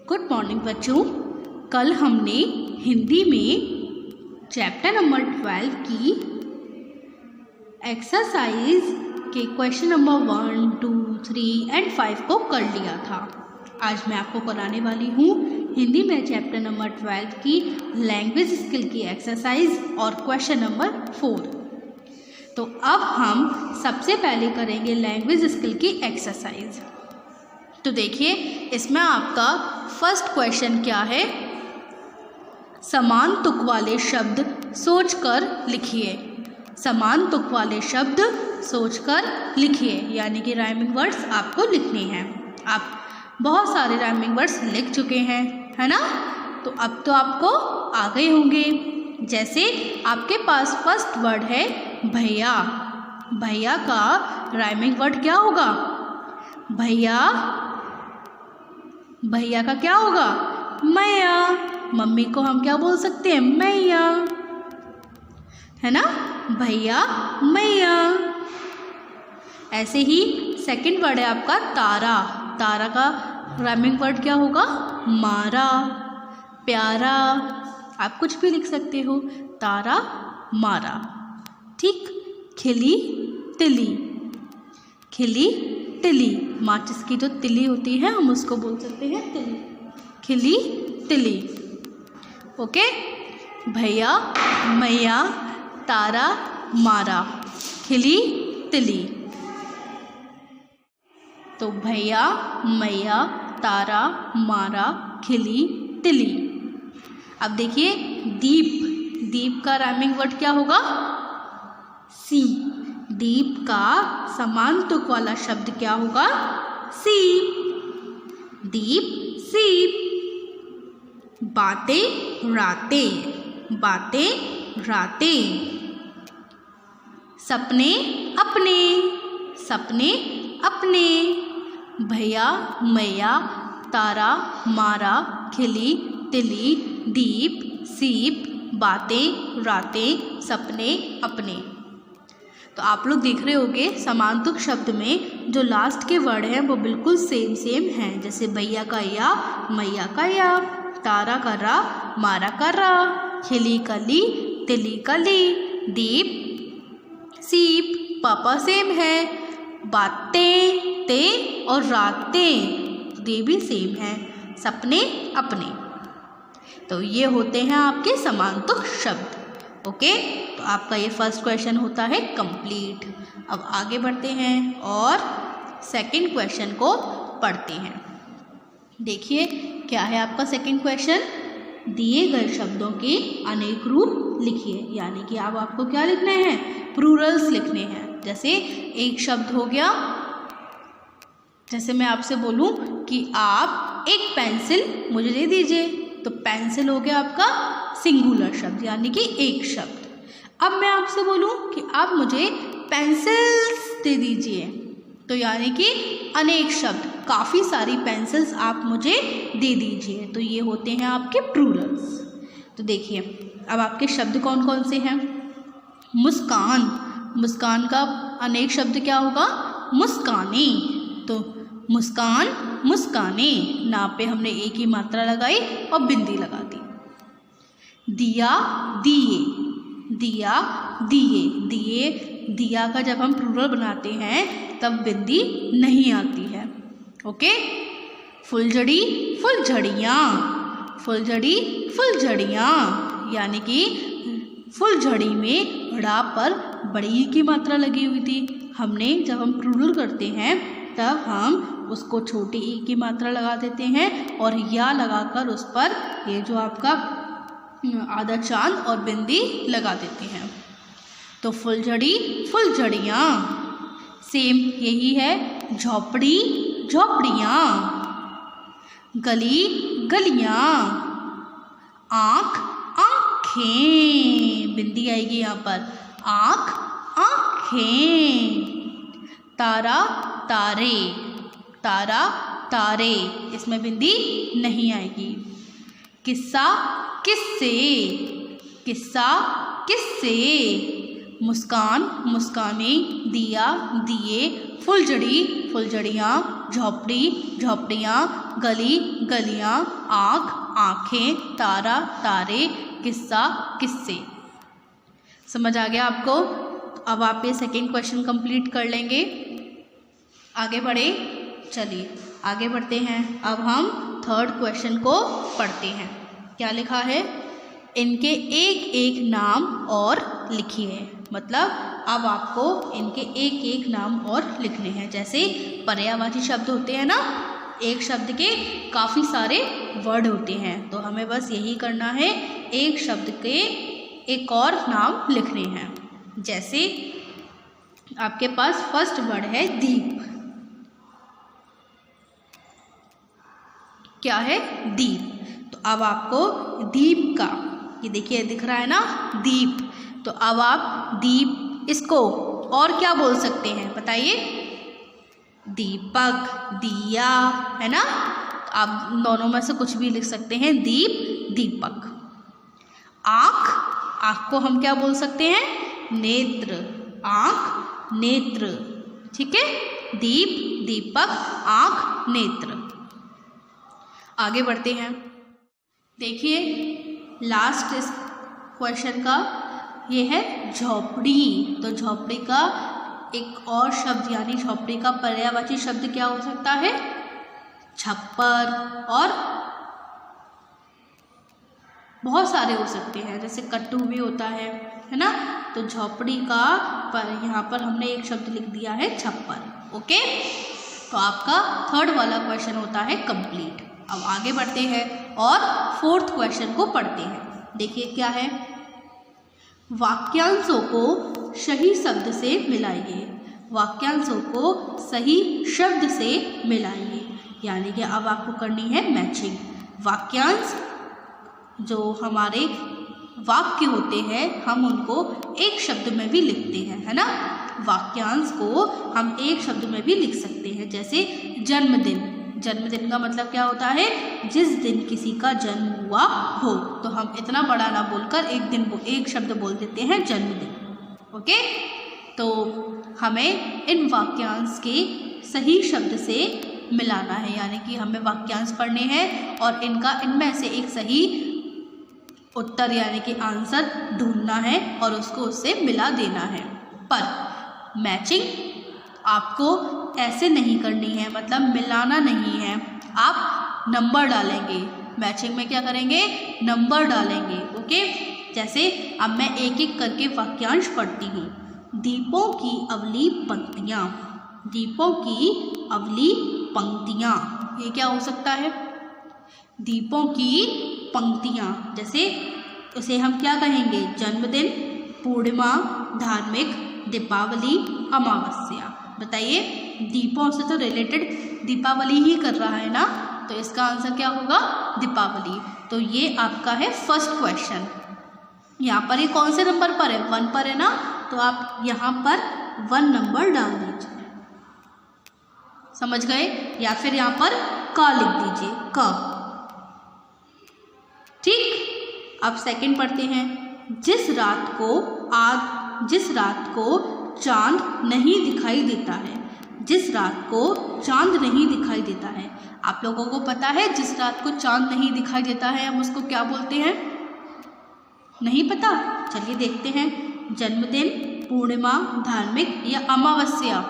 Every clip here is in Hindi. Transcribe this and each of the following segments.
गुड मॉर्निंग बच्चों। कल हमने हिंदी में चैप्टर नंबर 12 की एक्सरसाइज के क्वेश्चन नंबर 1, 2, 3 एंड 5 को कर लिया था। आज मैं आपको कराने वाली हूँ हिंदी में चैप्टर नंबर 12 की लैंग्वेज स्किल की एक्सरसाइज और क्वेश्चन नंबर 4। तो अब हम सबसे पहले करेंगे लैंग्वेज स्किल की एक्सरसाइज। तो देखिए, इसमें आपका फर्स्ट क्वेश्चन क्या है, समान तुक वाले शब्द सोचकर लिखिए। समान तुक वाले शब्द सोचकर लिखिए, यानी कि राइमिंग वर्ड्स आपको लिखने हैं। आप बहुत सारे राइमिंग वर्ड्स लिख चुके हैं, है ना? तो अब तो आपको आ गए होंगे। जैसे आपके पास फर्स्ट वर्ड है भैया। भैया का राइमिंग वर्ड क्या होगा? भैया, भैया का क्या होगा? मैया। मम्मी को हम क्या बोल सकते हैं? मैया, है ना? भैया, मैया। ऐसे ही सेकंड वर्ड है आपका तारा। तारा का राइमिंग वर्ड क्या होगा? मारा, प्यारा। आप कुछ भी लिख सकते हो, तारा, मारा। ठीक। खिली, तिली। खिली, तिली। माचिस की जो तिली होती है हम उसको बोल सकते हैं तिली। खिली, तिली। ओके। भैया, मैया, तारा, मारा, खिली, तिली। तो भैया, मैया, तारा, मारा, खिली, तिली। अब देखिए दीप। दीप का राइमिंग वर्ड क्या होगा? सी। दीप का समान तुक वाला शब्द क्या होगा? सीप। दीप, सीप। बातें, रातें। बातें, रातें। सपने, अपने। सपने, अपने। भैया, मैया, तारा, मारा, खिली, तिली, दीप, सीप, बातें, रातें, सपने, अपने। तो आप लोग देख रहे होंगे समानतुक शब्द में जो लास्ट के वर्ड हैं वो बिल्कुल सेम हैं। जैसे भैया का या, मैया का या, तारा का रा, मारा का रा, खिली का ली, तिली का ली, दीप, सीप, पापा सेम है, बातें, ते और रातें ये भी सेम है, सपने, अपने। तो ये होते हैं आपके समानतुक शब्द। ओके। तो आपका ये फर्स्ट क्वेश्चन होता है कंप्लीट। अब आगे बढ़ते हैं और सेकंड क्वेश्चन को पढ़ते हैं। देखिए क्या है आपका सेकंड क्वेश्चन, दिए गए शब्दों के अनेक रूप लिखिए। यानी कि अब आपको क्या लिखने हैं? प्लूरल्स लिखने हैं। जैसे एक शब्द हो गया, जैसे मैं आपसे बोलूं कि आप एक पेंसिल मुझे दे दीजिए, तो पेंसिल हो गया आपका सिंगुलर शब्द, यानी कि एक शब्द। अब मैं आपसे बोलूं कि आप मुझे पेंसिल्स दे दीजिए, तो यानी कि अनेक शब्द, काफ़ी सारी पेंसिल्स आप मुझे दे दीजिए। तो ये होते हैं आपके प्लूरल्स। तो देखिए अब आपके शब्द कौन कौन से हैं? मुस्कान। मुस्कान का अनेक शब्द क्या होगा? मुस्काने। तो मुस्कान, मुस्काने। ना पे हमने एक ही मात्रा लगाई और बिंदी लगा दी। दिया, दिए। दिया, दिए। दिए, दिया का जब हम प्लूरल बनाते हैं तब बिंदी नहीं आती है। ओके। फुलझड़ी, फुलझड़ियाँ। फुलझड़ी, फुलझड़ियाँ। यानी कि फुलझड़ी में ड़ा पर बड़ी की मात्रा लगी हुई थी। हमने जब हम प्लूरल करते हैं तब हम उसको छोटी ई की मात्रा लगा देते हैं और या लगाकर उस पर ये जो आपका आधा चांद और बिंदी लगा देते हैं। तो फुलझड़ी, फुलझड़ियाँ। सेम यही है झोपड़ी, झोपड़ियाँ। गली, गलियाँ। आँख, आँखें। बिंदी आएगी यहाँ पर, आँख, आँखें। तारा, तारे। तारा, तारे। इसमें बिंदी नहीं आएगी। किस्सा, किस्से। किस्सा, किस्से। मुस्कान, मुस्काने। दिया, दिए। फुलझड़ी, फुलझड़ियाँ, झोपड़ी, झोपड़ियाँ, गली, गलियाँ, आँख, आँखें, तारा, तारे, किस्सा, किस्से। समझ आ गया आपको? अब आप ये सेकेंड क्वेश्चन कंप्लीट कर लेंगे। आगे बढ़े, चलिए आगे बढ़ते हैं। अब हम थर्ड क्वेश्चन को पढ़ते हैं। क्या लिखा है? इनके एक एक नाम और लिखिए। मतलब अब आपको इनके एक एक नाम और लिखने हैं। जैसे पर्यायवाची शब्द होते हैं ना, एक शब्द के काफ़ी सारे वर्ड होते हैं, तो हमें बस यही करना है, एक शब्द के एक और नाम लिखने हैं। जैसे आपके पास फर्स्ट वर्ड है दीप। क्या है? दीप। तो अब आपको दीप का, ये देखिए दिख रहा है ना दीप, तो अब आप दीप इसको और क्या बोल सकते हैं बताइए? दीपक, दिया, है ना? आप दोनों में से कुछ भी लिख सकते हैं। दीप, दीपक। आँख, आँख को हम क्या बोल सकते हैं? नेत्र, आँख, नेत्र। ठीक है? दीप, दीपक, आँख, नेत्र। आगे बढ़ते हैं। देखिए लास्ट इस क्वेश्चन का ये है झोपड़ी। तो झोपड़ी का एक और शब्द यानी झोपड़ी का पर्यायवाची शब्द क्या हो सकता है? छप्पर, और बहुत सारे हो सकते हैं, जैसे कट्टू भी होता है ना? तो झोपड़ी का यहाँ पर हमने एक शब्द लिख दिया है छप्पर। ओके, तो आपका थर्ड वाला क्वेश्चन होता है कंप्लीट। अब आगे बढ़ते हैं और फोर्थ क्वेश्चन को पढ़ते हैं। देखिए क्या है? वाक्यांशों को सही शब्द से मिलाइए। वाक्यांशों को सही शब्द से मिलाइए, यानी कि अब आपको करनी है मैचिंग। वाक्यांश जो हमारे वाक्य होते हैं हम उनको एक शब्द में भी लिखते हैं, है ना? वाक्यांश को हम एक शब्द में भी लिख सकते हैं। जैसे जन्मदिन। जन्मदिन का मतलब क्या होता है? जिस दिन किसी का जन्म हुआ हो। तो हम इतना बड़ा ना बोलकर एक शब्द बोल देते हैं जन्मदिन। ओके, तो हमें इन वाक्यांश के सही शब्द से मिलाना है, यानी कि हमें वाक्यांश पढ़ने हैं और इनमें से एक सही उत्तर यानी कि आंसर ढूंढना है और उसको उससे मिला देना है। पर मैचिंग आपको ऐसे नहीं करनी है, मतलब मिलाना नहीं है, आप नंबर डालेंगे। मैचिंग में क्या करेंगे? नंबर डालेंगे। ओके, जैसे अब मैं एक एक करके वाक्यांश पढ़ती हूँ। दीपों की अवली पंक्तियाँ। दीपों की अवली पंक्तियाँ, ये क्या हो सकता है? दीपों की पंक्तियाँ। जैसे उसे हम क्या कहेंगे? जन्मदिन, पूर्णिमा, धार्मिक, दीपावली, अमावस्या। बताइए, दीपों से तो रिलेटेड दीपावली ही कर रहा है ना, तो इसका आंसर क्या होगा? दीपावली। तो ये आपका है फर्स्ट क्वेश्चन। यहाँ पर ये कौन से नंबर पर है? 1 पर है ना, तो आप यहाँ पर 1 नंबर डाल दीजिए। समझ गए? या फिर यहाँ पर क लिख दीजिए, क। ठीक, अब सेकंड पढ़ते हैं। जिस रात को चांद नहीं दिखाई देता है। जिस रात को चांद नहीं दिखाई देता है। आप लोगों को पता है जिस रात को चांद नहीं दिखाई देता है हम उसको क्या बोलते हैं? नहीं पता? चलिए देखते हैं। जन्मदिन, पूर्णिमा, धार्मिक या अमावस्या,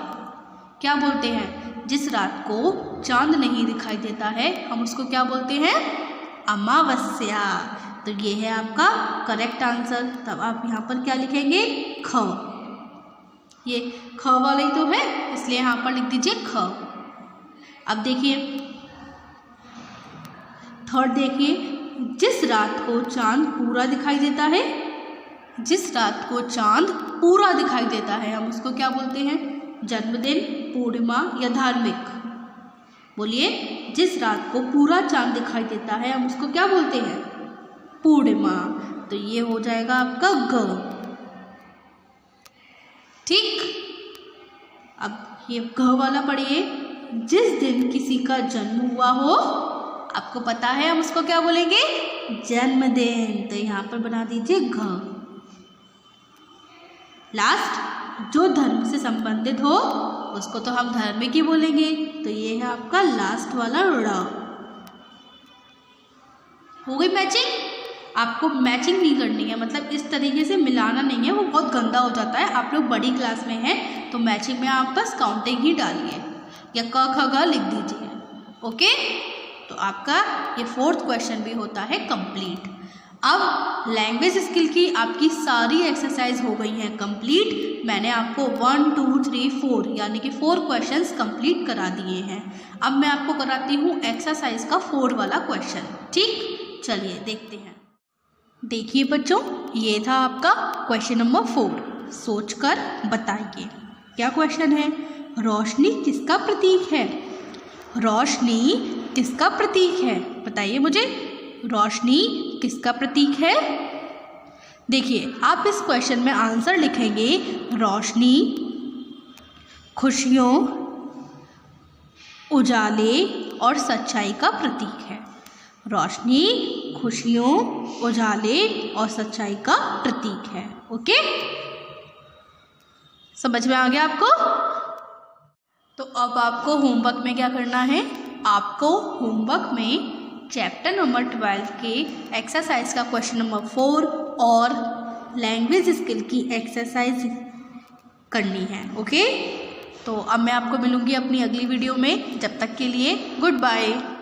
क्या बोलते हैं? जिस रात को चांद नहीं दिखाई देता है हम उसको क्या बोलते हैं? अमावस्या। तो ये है आपका करेक्ट आंसर। तब आप यहाँ पर क्या लिखेंगे? ख। ये ख वाला ही तो है, इसलिए यहाँ पर लिख दीजिए ख। अब देखिए थर्ड, देखिए जिस रात को चांद पूरा दिखाई देता है। जिस रात को चांद पूरा दिखाई देता है हम उसको क्या बोलते हैं? जन्मदिन, पूर्णिमा या धार्मिक? बोलिए, जिस रात को पूरा चांद दिखाई देता है हम उसको क्या बोलते हैं? पूर्णिमा। तो ये हो जाएगा आपका ग। ठीक, अब ये घ वाला पढ़िए। जिस दिन किसी का जन्म हुआ हो, आपको पता है हम उसको क्या बोलेंगे? जन्मदिन। तो यहाँ पर बना दीजिए घ। लास्ट, जो धर्म से संबंधित हो उसको तो हम धार्मिक ही बोलेंगे। तो ये है आपका लास्ट वाला ड़। हो गई मैचिंग? आपको मैचिंग नहीं करनी है, मतलब इस तरीके से मिलाना नहीं है, वो बहुत गंदा हो जाता है। आप लोग बड़ी क्लास में हैं तो मैचिंग में आप बस काउंटिंग ही डालिए या क ख ग लिख दीजिए। ओके, तो आपका ये 4th क्वेश्चन भी होता है कंप्लीट। अब लैंग्वेज स्किल की आपकी सारी एक्सरसाइज हो गई हैं कंप्लीट। मैंने आपको 1 2 3 4 यानी कि 4 क्वेश्चंस कंप्लीट करा दिए हैं। अब मैं आपको कराती हूँ एक्सरसाइज का 4 वाला क्वेश्चन। ठीक, चलिए देखते हैं। देखिए बच्चों, ये था आपका क्वेश्चन नंबर 4। सोचकर बताइए क्या क्वेश्चन है। रोशनी किसका प्रतीक है? रोशनी किसका प्रतीक है? बताइए मुझे, रोशनी किसका प्रतीक है? देखिए, आप इस क्वेश्चन में आंसर लिखेंगे रोशनी खुशियों, उजाले और सच्चाई का प्रतीक है। रोशनी खुशियों, उजाले और सच्चाई का प्रतीक है। ओके, समझ में आ गया आपको? तो अब आपको होमवर्क में क्या करना है? आपको होमवर्क में चैप्टर नंबर 12 के एक्सरसाइज का क्वेश्चन नंबर 4 और लैंग्वेज स्किल की एक्सरसाइज करनी है। ओके, तो अब मैं आपको मिलूँगी अपनी अगली वीडियो में। जब तक के लिए गुड बाय।